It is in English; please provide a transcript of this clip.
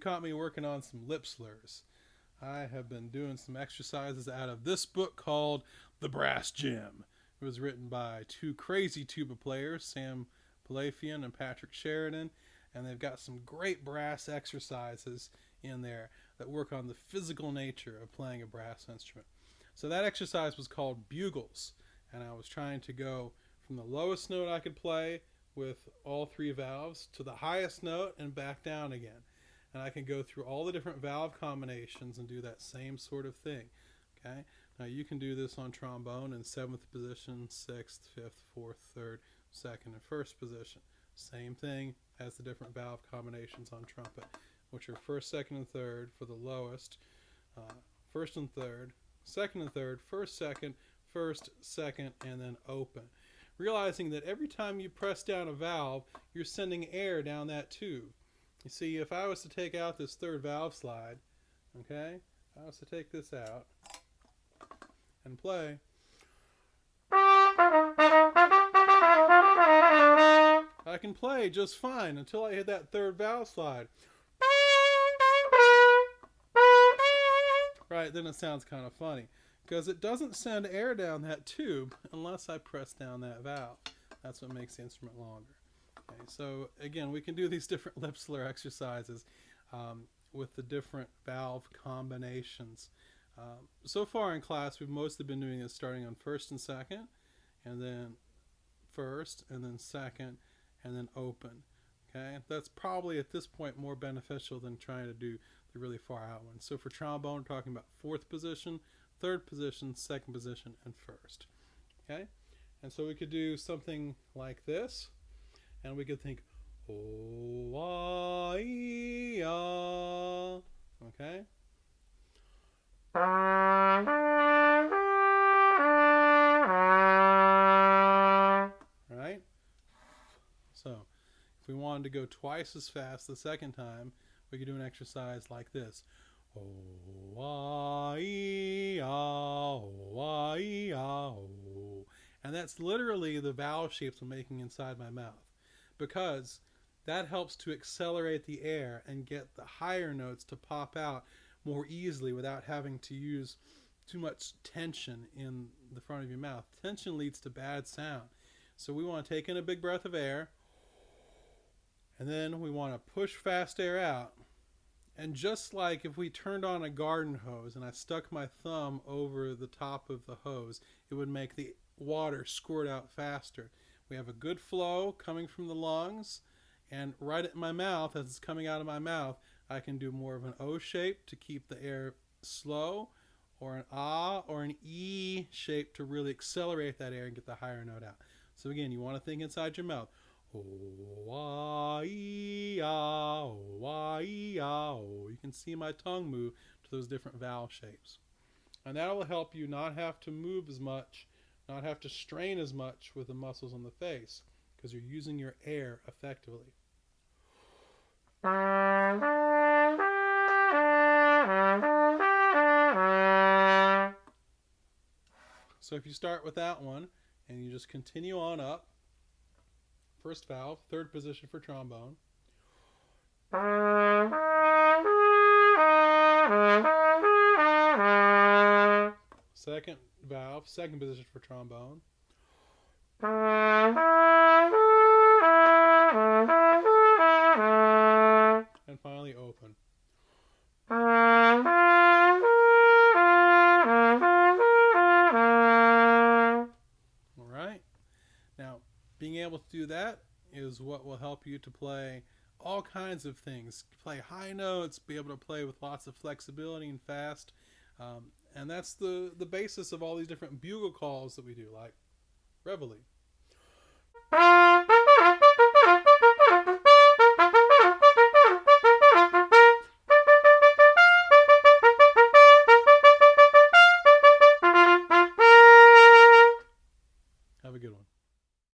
caught me working on some lip slurs. I have been doing some exercises out of this book called The Brass Gym. It was written by two crazy tuba players, Sam Palafian and Patrick Sheridan, and they've got some great brass exercises in there that work on the physical nature of playing a brass instrument. So that exercise was called bugles, and I was trying to go from the lowest note I could play with all three valves to the highest note and back down again. And I can go through all the different valve combinations and do that same sort of thing. Okay. Now you can do this on trombone in 7th position, 6th, 5th, 4th, 3rd, 2nd, and 1st position. Same thing as the different valve combinations on trumpet, which are 1st, 2nd, and 3rd for the lowest, 1st and 3rd, 2nd and 3rd, 1st, 2nd, 1st, 2nd, and then open. Realizing that every time you press down a valve, you're sending air down that tube. You see, if I was to take out this 3rd valve slide, okay, if I was to take this out and play, I can play just fine until I hit that 3rd valve slide. Right, then it sounds kind of funny because it doesn't send air down that tube unless I press down that valve. That's what makes the instrument longer. Okay, so again, we can do these different lip slur exercises with the different valve combinations. So far in class, we've mostly been doing this starting on 1st and 2nd, and then 1st, and then 2nd, and then open. Okay, that's probably at this point more beneficial than trying to do the really far out ones. So for trombone, we're talking about 4th position, 3rd position, 2nd position, and 1st. Okay, and so we could do something like this, and we could think, oh, okay. Right? So if we wanted to go twice as fast the second time, we could do an exercise like this. And that's literally the vowel shapes I'm making inside my mouth, because that helps to accelerate the air and get the higher notes to pop out more easily without having to use too much tension in the front of your mouth. Tension leads to bad sound. So we want to take in a big breath of air, and then we want to push fast air out. And just like if we turned on a garden hose and I stuck my thumb over the top of the hose, it would make the water squirt out faster. We have a good flow coming from the lungs, and right at my mouth, as it's coming out of my mouth, I can do more of an O shape to keep the air slow, or an ah or an E shape to really accelerate that air and get the higher note out. So again, you want to think inside your mouth. You can see my tongue move to those different vowel shapes. And that will help you not have to move as much, not have to strain as much with the muscles on the face, because you're using your air effectively. So if you start with that one and you just continue on up, 1st valve, 3rd position for trombone. 2nd valve, 2nd position for trombone. And finally open. All right. Now, being able to do that is what will help you to play all kinds of things. Play high notes, be able to play with lots of flexibility and fast. And that's the basis of all these different bugle calls that we do, like Reveille. Have a good one.